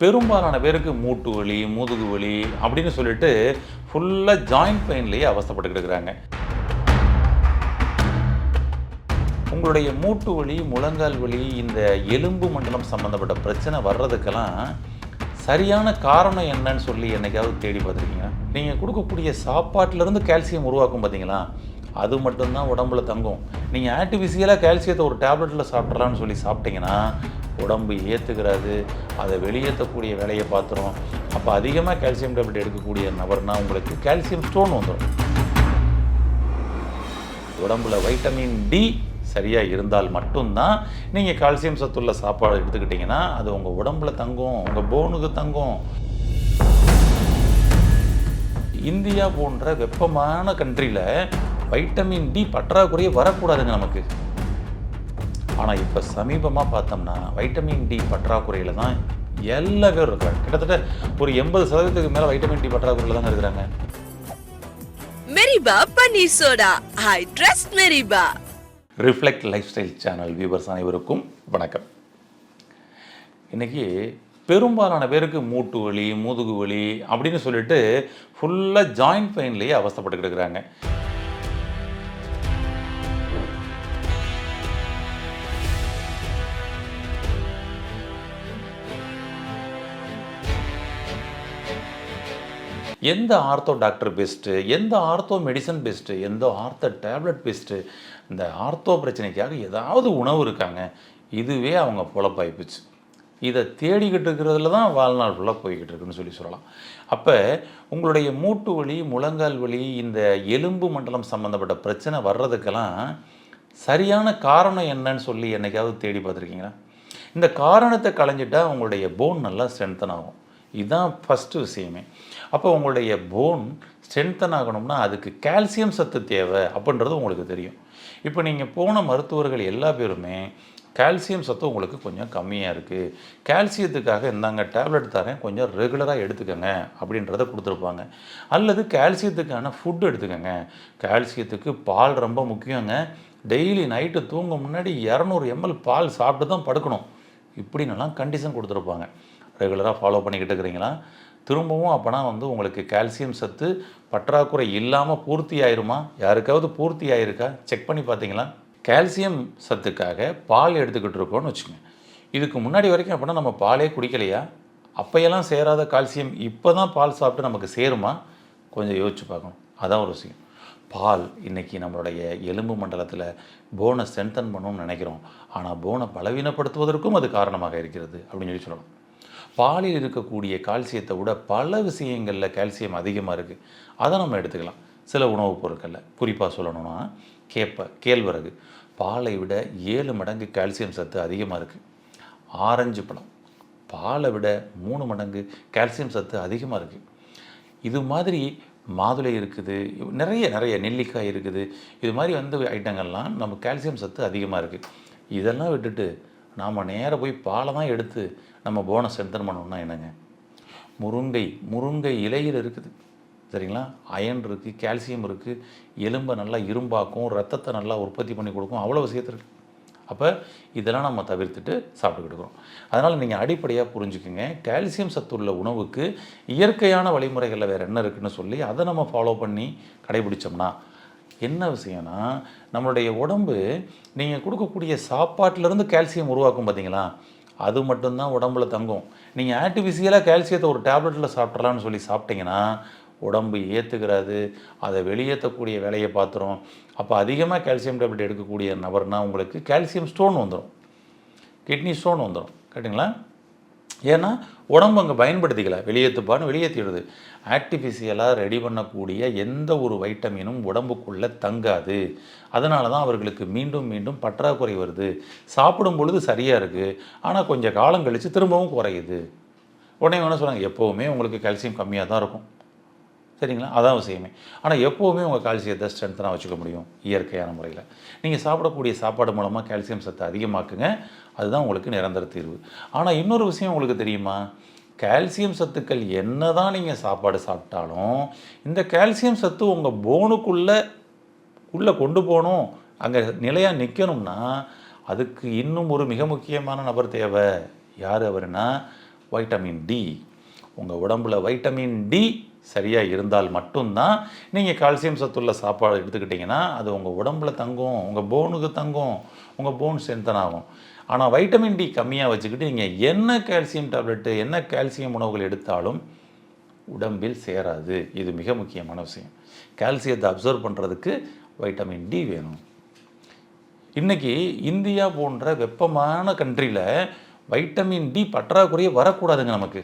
பெரும்பாலான பேருக்கு மூட்டு வலி, முதுகு வலி அப்படின்னு சொல்லிட்டு ஃபுல்லாக ஜாயிண்ட் பெயின்லேயே அவஸ்தைப்பட்டுக்கிட்டு இருக்கிறாங்க. உங்களுடைய மூட்டு வலி, முழங்கால் வலி, இந்த எலும்பு மண்டலம் சம்மந்தப்பட்ட பிரச்சனை வர்றதுக்கெல்லாம் சரியான காரணம் என்னன்னு சொல்லி என்னைக்காவது தேடி பார்த்துருக்கீங்க? நீங்கள் கொடுக்கக்கூடிய சாப்பாட்டிலேருந்து கால்சியம் உருவாக்கும் பார்த்தீங்களா, அது மட்டும்தான் உடம்புல தங்கும். நீங்கள் ஆர்டிஃபிஷியலாக கால்சியத்தை ஒரு டேப்லெட்டில் சாப்பிட்றலான்னு சொல்லி சாப்பிட்டீங்கன்னா உடம்பு ஏற்றுக்கிறாது, அதை வெளியேற்றக்கூடிய வேலையை பார்த்துரும். அப்போ அதிகமாக கால்சியம் டேப்லெட் எடுக்கக்கூடிய நபர்னால் உங்களுக்கு கால்சியம் ஸ்டோன் வந்துடும். உடம்புல வைட்டமின் டி சரியாக இருந்தால் மட்டும்தான் நீங்கள் கால்சியம் சத்துள்ள சாப்பாடு எடுத்துக்கிட்டிங்கன்னா அது உங்கள் உடம்புல தங்கும், உங்கள் போனுக்கு தங்கும். இந்தியா போன்ற வெப்பமான கண்ட்ரியில் வைட்டமின் டி பற்றாக்குறையே வரக்கூடாதுங்க நமக்கு. ஆனால் இப்போ சமீபமாக பார்த்தோம்னா வைட்டமின் டி பற்றாக்குறையில் தான் எல்லா பேரும் இருக்காங்க. கிட்டத்தட்ட ஒரு 80% மேலே வைட்டமின் டி பற்றாக்குறையில் தான் இருக்கிறாங்க. மெரிபா பன்னீர் soda, I trust Meriba. Reflect lifestyle channel viewers அனைவருக்கும் வணக்கம். இன்றைக்கி பெரும்பாலான பேருக்கு மூட்டு வலி, முதுகு வலி அப்படின்னு சொல்லிட்டு ஃபுல்லாக ஜாயிண்ட் பெயின்லேயே அவஸ்தைப்பட்டுக்கிட்டு இருக்கிறாங்க. எந்த ஆர்த்தோ டாக்டர் பெஸ்ட்டு, எந்த ஆர்த்தோ மெடிசன் பெஸ்ட்டு, எந்த ஆர்த்தோ டேப்லெட் பெஸ்ட்டு, இந்த ஆர்த்தோ பிரச்சனைக்காக ஏதாவது உணவு இருக்காங்க, இதுவே அவங்க பொழப்பாயிப்போச்சு. இதை தேடிக்கிட்டு இருக்கிறதுல தான் வாழ்நாள் ஃபுல்லாக போய்கிட்டு இருக்குன்னு சொல்லலாம். அப்போ உங்களுடைய மூட்டு வலி, முழங்கால் வலி, இந்த எலும்பு மண்டலம் சம்மந்தப்பட்ட பிரச்சனை வர்றதுக்கெல்லாம் சரியான காரணம் என்னன்னு சொல்லி என்னைக்காவது தேடி பார்த்துருக்கீங்களா? இந்த காரணத்தை களைஞ்சிட்டா உங்களுடைய போன் நல்லா ஸ்ட்ரென்தன் ஆகும். இதுதான் ஃபஸ்ட்டு விஷயமே. அப்போ உங்களுடைய போன் ஸ்ட்ரென்தன் ஆகணும்னா அதுக்கு கால்சியம் சத்து தேவை அப்படின்றது உங்களுக்கு தெரியும். இப்போ நீங்கள் போன மருத்துவர்கள் எல்லா பேருமே கால்சியம் சத்து உங்களுக்கு கொஞ்சம் கம்மியாக இருக்குது, கால்சியத்துக்காக இந்தாங்க டேப்லெட் தரேன், கொஞ்சம் ரெகுலராக எடுத்துக்கோங்க அப்படின்றத கொடுத்துருப்பாங்க. அல்லது கால்சியத்துக்கான ஃபுட் எடுத்துக்கோங்க, கால்சியத்துக்கு பால் ரொம்ப முக்கியங்க, டெய்லி நைட்டு தூங்க முன்னாடி 200 ml பால் சாப்பிட்டு தான் படுக்கணும், இப்படின்னெல்லாம் கண்டிஷன் கொடுத்துருப்பாங்க. ரெகுலராக ஃபாலோ பண்ணிக்கிட்டு இருக்கிறீங்களா? திரும்பவும் அப்போனா உங்களுக்கு கால்சியம் சத்து பற்றாக்குறை இல்லாமல் பூர்த்தி ஆயிருமா? யாருக்காவது பூர்த்தி ஆயிருக்கா? செக் பண்ணி பார்த்தீங்களா? கால்சியம் சத்துக்காக பால் எடுத்துக்கிட்டு இருக்கோன்னு வச்சுக்கோங்க. இதுக்கு முன்னாடி வரைக்கும் அப்படின்னா நம்ம பாலே குடிக்கலையா? அப்பையெல்லாம் சேராத கால்சியம் இப்போ தான் பால் சாப்பிட்டு நமக்கு சேருமா? கொஞ்சம் யோசிச்சு பார்க்கணும். அதான் ஒரு விஷயம். பால் இன்றைக்கி நம்மளுடைய எலும்பு மண்டலத்தில் போனை ஸ்ட்ரென்தன் பண்ணணும்னு நினைக்கிறோம், ஆனால் போனை பலவீனப்படுத்துவதற்கும் அது காரணமாக இருக்கிறது அப்படின்னு சொல்லலாம். பாலில் இருக்கக்கூடிய கால்சியத்தை விட பல விஷயங்களில் கால்சியம் அதிகமாக இருக்குது. அதை நம்ம எடுத்துக்கலாம். சில உணவுப் பொருட்களில் குறிப்பாக சொல்லணும்னா கேழ்வரகு பாலை விட 7 மடங்கு கால்சியம் சத்து அதிகமாக இருக்குது. ஆரஞ்சு பழம் பாலை விட 3 மடங்கு கால்சியம் சத்து அதிகமாக இருக்குது. இது மாதிரி மாதுளை இருக்குது, நிறைய நெல்லிக்காய் இருக்குது. இது மாதிரி ஐட்டங்கள்லாம் நம்ம கால்சியம் சத்து அதிகமாக இருக்குது. இதெல்லாம் விட்டுட்டு நாம் நேராக போய் பாலை தான் எடுத்து நம்ம போனை ஸ்ட்ரென்தன் பண்ணணும்னா என்னங்க? முருங்கை இலையில் இருக்குது, சரிங்களா? அயன் இருக்குது, கால்சியம் இருக்குது, எலும்பை நல்லா இரும்பாக்கும், ரத்தத்தை நல்லா உற்பத்தி பண்ணி கொடுக்கும், அவ்வளோ விஷயத்து இருக்குது. அப்போ இதெல்லாம் நம்ம தவிர்த்துட்டு சாப்பிட்டுக்கிட்டு இருக்கிறோம். அதனால் நீங்கள் அடிப்படையாக புரிஞ்சுக்குங்க, கால்சியம் சத்துள்ள உணவுக்கு இயற்கையான வழிமுறைகளில் வேறு என்ன இருக்குதுன்னு சொல்லி அதை நம்ம ஃபாலோ பண்ணி கடைபிடிச்சோம்னா என்ன விஷயம்னா, நம்மளுடைய உடம்பு நீங்கள் கொடுக்கக்கூடிய சாப்பாட்டிலேருந்து கால்சியம் உருவாக்கும் பார்த்தீங்களா, அது மட்டும்தான் உடம்புல தங்கும். நீங்கள் ஆர்டிஃபிஷியலாக கால்சியத்தை ஒரு டேப்லெட்டில் சாப்பிட்றலான்னு சொல்லி சாப்பிட்டீங்கன்னா உடம்பு ஏற்றுக்கிறாது, அதை வெளியேற்றக்கூடிய வேலையை பார்த்துரும். அப்போ அதிகமாக கால்சியம் டேப்லெட் எடுக்கக்கூடிய நபர்னால் உங்களுக்கு கால்சியம் ஸ்டோன் வந்துடும், கிட்னி ஸ்டோன் வந்துடும். கேட்டிங்களா? ஏன்னா உடம்பு அங்கே பயன்படுத்திக்கல, வெளியேற்றுப்பான்னு வெளியேற்றிடுது. ஆர்டிஃபிஷியலாக ரெடி பண்ணக்கூடிய எந்த ஒரு வைட்டமினும் உடம்புக்குள்ளே தங்காது. அதனால தான் அவர்களுக்கு மீண்டும் மீண்டும் பற்றாக்குறை வருது. சாப்பிடும் பொழுது சரியாக இருக்குது, ஆனால் கொஞ்சம் காலம் கழித்து திரும்பவும் குறையுது. உடனே என்ன சொன்னாங்க, எப்போவுமே உங்களுக்கு கால்சியம் கம்மியாக தான் இருக்கும், சரிங்களா? அதான் விஷயமே. ஆனால் எப்போவுமே உங்கள் கால்சியத்தை ஸ்ட்ரென்த்தனாக வச்சுக்க முடியும் இயற்கையான முறையில். நீங்கள் சாப்பிடக்கூடிய சாப்பாடு மூலமாக கால்சியம் சத்தை அதிகமாக்குங்க, அதுதான் உங்களுக்கு நிரந்தர தீர்வு. ஆனால் இன்னொரு விஷயம் உங்களுக்கு தெரியுமா? கால்சியம் சத்துக்கள் என்ன தான் நீங்கள் சாப்பாடு சாப்பிட்டாலும் இந்த கால்சியம் சத்து உங்கள் போனுக்குள்ளே கொண்டு போகணும், அங்கே நிலையாக நிற்கணும்னா அதுக்கு இன்னும் ஒரு மிக முக்கியமான நபர் தேவை. யார் அவருன்னா வைட்டமின் டி. உங்கள் உடம்புல வைட்டமின் டி சரியாக இருந்தால் மட்டும்தான் நீங்கள் கால்சியம் சத்துள்ள சாப்பாடு எடுத்துக்கிட்டிங்கன்னா அது உங்கள் உடம்புல தங்கும், உங்கள் போனுக்கு தங்கும், உங்கள் போன் ஸ்ட்ரென்தன் ஆகும். ஆனால் வைட்டமின் டி கம்மியாக வச்சுக்கிட்டு நீங்கள் என்ன கால்சியம் டேப்லெட்டு, என்ன கால்சியம் உணவுகள் எடுத்தாலும் உடம்பில் சேராது. இது மிக முக்கியமான விஷயம். கால்சியத்தை அப்சர்வ் பண்ணுறதுக்கு வைட்டமின் டி வேணும். இன்றைக்கி இந்தியா போன்ற வெப்பமான கண்ட்ரியில் வைட்டமின் டி பற்றாக்குறையே வரக்கூடாதுங்க நமக்கு.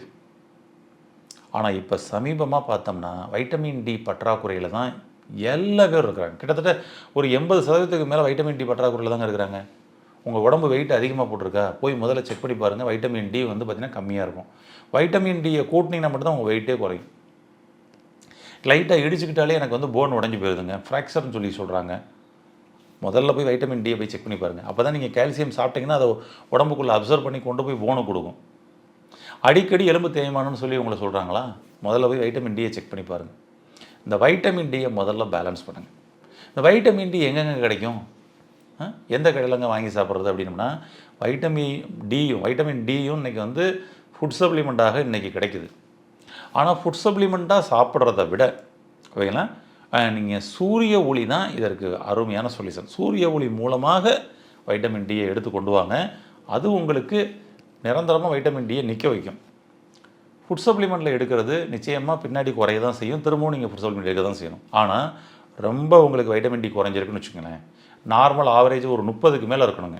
ஆனால் இப்போ சமீபமாக பார்த்தோம்னா வைட்டமின் டி பற்றாக்குறையில் தான் எல்லா பேரும் இருக்கிறாங்க. கிட்டத்தட்ட ஒரு 80% மேலே வைட்டமின் டி பற்றாக்குறையில் தாங்க இருக்கிறாங்க. உங்கள் உடம்பு வெயிட் அதிகமாக போட்டிருக்கா போய் முதல்ல செக் பண்ணி பாருங்கள். வைட்டமின் டி வந்து பார்த்திங்கன்னா கம்மியாக இருக்கும். வைட்டமின் டியை கூட்டினீங்கன்னா மட்டும்தான் உங்கள் வெயிட்டே குறையும். லைட்டாக இடிச்சுக்கிட்டாலே எனக்கு வந்து போன் உடஞ்சி போயிருதுங்க, ஃப்ராக்சர்னு சொல்லி சொல்கிறாங்க. முதல்ல போய் வைட்டமின் டியை போய் செக் பண்ணி பாருங்கள். அப்போ தான் நீங்கள் கால்சியம் சாப்பிட்டீங்கன்னா அதை உடம்புக்குள்ளே அப்சர்வ் பண்ணி கொண்டு போய் போனை கொடுக்கும். அடிக்கடி எலும்பு தேய்மானம்னு சொல்லி உங்களை சொல்கிறாங்களா? முதல்ல போய் வைட்டமின் டியை செக் பண்ணி பாருங்கள். இந்த வைட்டமின் டியை முதல்ல பேலன்ஸ் பண்ணுங்கள். இந்த வைட்டமின் டி எங்கெங்கே கிடைக்கும்? எந்த கடையிலங்க வாங்கி சாப்பிட்றது அப்படின்னம்னா வைட்டமின் டியும் இன்றைக்கி வந்து ஃபுட் சப்ளிமெண்ட்டாக இன்றைக்கி கிடைக்குது. ஆனால் ஃபுட் சப்ளிமெண்ட்டாக சாப்பிட்றத விட ஓகேங்களா, நீங்கள் சூரிய ஒளி தான் இதற்கு அருமையான சொல்யூஷன். சூரிய ஒளி மூலமாக வைட்டமின் டியை எடுத்து கொண்டு வாங்க. அது உங்களுக்கு நிரந்தரமாக வைட்டமின் டியை நிற்க வைக்கும். ஃபுட் சப்ளிமெண்ட்டில் எடுக்கிறது நிச்சயமாக பின்னாடி குறைய தான் செய்யும். திரும்பவும் நீங்கள் ஃபுட் சப்ளிமெண்ட் எடுக்க தான் செய்யணும். ஆனால் ரொம்ப உங்களுக்கு வைட்டமின் டி குறைஞ்சிருக்குன்னு வச்சுக்கோங்களேன், நார்மல் ஆவரேஜ் ஒரு 30க்கு மேலே இருக்கணுங்க.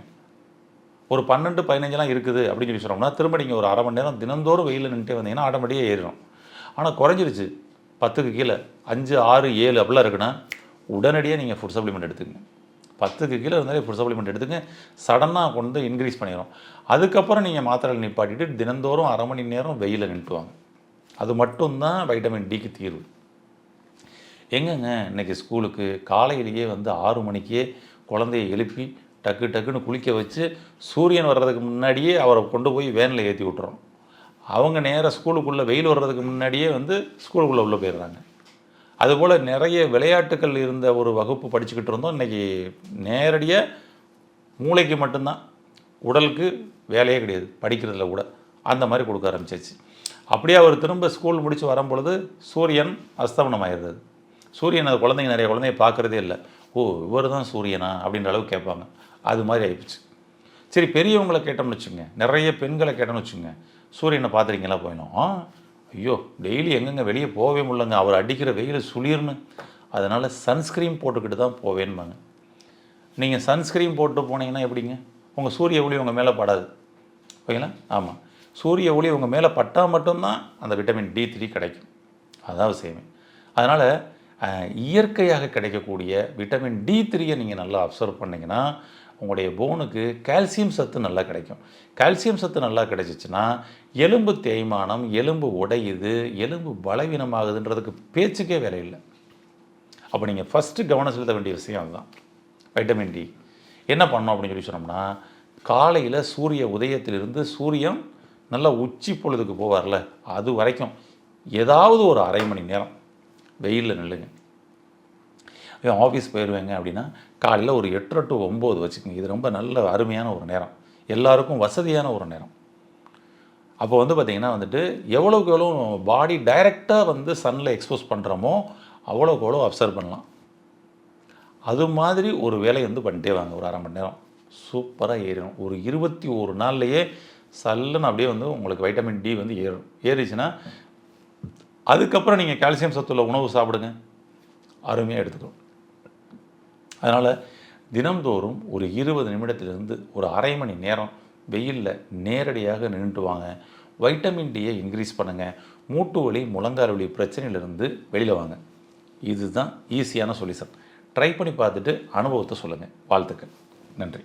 ஒரு 12-15 இருக்குது அப்படின்னு சொல்லி சொன்னோம்னா திரும்ப நீங்கள் ஒரு 1/2 மணி நேரம் தினந்தோறும் வெயிலில் நின்றுட்டே வந்தீங்கன்னா ஆட்டோமேட்டிக்காக ஏறிடும். ஆனால் குறைஞ்சிருச்சு 10க்கு கீழே 5, 6, 7 அப்படிலாம் இருக்குன்னா உடனடியாக நீங்கள் ஃபுட் சப்ளிமெண்ட் எடுத்துக்கங்க. 10க்கு கீழே இருந்தாலே ஃபுட் சப்ளிமெண்ட் எடுத்துங்க. சடனாக கொண்டு இன்க்ரீஸ் பண்ணிடும். அதுக்கப்புறம் நீங்கள் மாத்திரைகள் நிப்பாட்டிட்டு தினந்தோறும் 1/2 மணி நேரம் வெயிலில் நின்றுவாங்க. அது மட்டும்தான் வைட்டமின் டிக்கு தீர்வு. எங்கங்க இன்றைக்கி ஸ்கூலுக்கு காலையிலேயே வந்து 6 மணிக்கே குழந்தையை எழுப்பி டக்குன்னு குளிக்க வச்சு சூரியன் வர்றதுக்கு முன்னாடியே அவரை கொண்டு போய் வேனில் ஏற்றி விட்டுறோம். அவங்க நேராக ஸ்கூலுக்குள்ளே வெயில் வர்றதுக்கு முன்னாடியே வந்து ஸ்கூலுக்குள்ளே உள்ளே போயிடுறாங்க. அதுபோல் நிறைய விளையாட்டுக்கள் இருந்த ஒரு வகுப்பு படிச்சுக்கிட்டு இருந்தோம். இன்றைக்கி நேரடியாக மூளைக்கு மட்டும்தான், உடலுக்கு வேலையே கிடையாது படிக்கிறதுல கூட. அந்த மாதிரி கொடுக்க ஆரம்பிச்சிச்சு. அப்படியே அவர் திரும்ப ஸ்கூல் முடித்து வரும்பொழுது சூரியன் அஸ்தமனம் ஆயிடுறது. சூரியன் அது குழந்தைங்க நிறைய குழந்தைய பார்க்குறதே இல்லை. ஓ இவர் தான் சூரியனா அப்படின்ற அளவுக்கு கேட்பாங்க. அது மாதிரி ஆகிடுச்சு. சரி, பெரியவங்களை கேட்டோம்னு வச்சுங்க, நிறைய பெண்களை கேட்டோம்னு வச்சுங்க, சூரியனை பார்த்துருக்கீங்களா போயிடும். ஐயோ டெய்லி எங்கெங்கே வெளியே போகவே முடியலங்க, அவர் அடிக்கிற வெயில் சுளிர்னு, அதனால் சன்ஸ்க்ரீன் போட்டுக்கிட்டு தான் போவேன்பாங்க. நீங்கள் சன்ஸ்க்ரீன் போட்டு போனீங்கன்னா எப்படிங்க? உங்கள் சூரிய ஒளி உங்கள் மேலே படாது. ஓகேங்களா? ஆமாம், சூரிய ஒளி உங்கள் மேலே பட்டால் மட்டும்தான் அந்த விட்டமின் D3 கிடைக்கும். அதான் விஷயமே. அதனால் இயற்கையாக கிடைக்கக்கூடிய விட்டமின் D3 நீங்கள் நல்லா அப்சர்வ் பண்ணிங்கன்னா உங்களுடைய போனுக்கு கால்சியம் சத்து நல்லா கிடைக்கும். கால்சியம் சத்து நல்லா கிடைச்சிச்சின்னா எலும்பு தேய்மானம், எலும்பு உடையுது, எலும்பு பலவீனமாகுதுன்றதுக்கு பேச்சுக்கே வேலை இல்லை. அப்போ நீங்கள் ஃபஸ்ட்டு கவனம் செலுத்த வேண்டிய விஷயம் அதுதான். வைட்டமின் டி என்ன பண்ணோம் அப்படின்னு சொல்லி சொன்னோம்னா, காலையில் சூரிய உதயத்திலிருந்து சூரியன் நல்லா உச்சி பொழுதுக்கு போவார்ல, அது வரைக்கும் ஏதாவது ஒரு 1/2 மணி நேரம் வெயிலில் நில்லுங்க. ஆஃபீஸ் போயிடுவேங்க அப்படின்னா காலையில் ஒரு 8 to 9 வச்சுக்கோங்க. இது ரொம்ப நல்ல அருமையான ஒரு நேரம், எல்லாருக்கும் வசதியான ஒரு நேரம். அப்போ வந்து பார்த்திங்கன்னா வந்துட்டு எவ்வளோக்கு எவ்வளோ பாடி டைரெக்டாக வந்து சன்னில் எக்ஸ்போஸ் பண்ணுறோமோ அவ்வளோக்கு எவ்வளோ அப்சர்வ் பண்ணலாம். அது மாதிரி ஒரு வேலையை வந்து பண்ணிட்டே வாங்க. ஒரு 1/2 மணி நேரம் சூப்பராக ஏறிடும். ஒரு 21 நாள்லையே சல்லுன்னு அப்படியே வந்து உங்களுக்கு வைட்டமின் டி வந்து ஏறிச்சுன்னா அதுக்கப்புறம் நீங்கள் கால்சியம் சத்துள்ள உணவு சாப்பிடுங்க, அருமையாக எடுத்துக்கணும். அதனால் தினம்தோறும் ஒரு 20 நிமிடத்திலிருந்து ஒரு 1/2 மணி நேரம் வெயிலில் நேரடியாக நின்றுட்டு வாங்க. வைட்டமின் டியை இன்க்ரீஸ் பண்ணுங்கள். மூட்டு வலி, முழங்கால் வலி பிரச்சனையிலிருந்து வெளியில் வாங்க. இதுதான் ஈஸியான சொல்யூஷன். ட்ரை பண்ணி பார்த்துட்டு அனுபவத்தை சொல்லுங்கள். வாழ்த்துக்கள். நன்றி.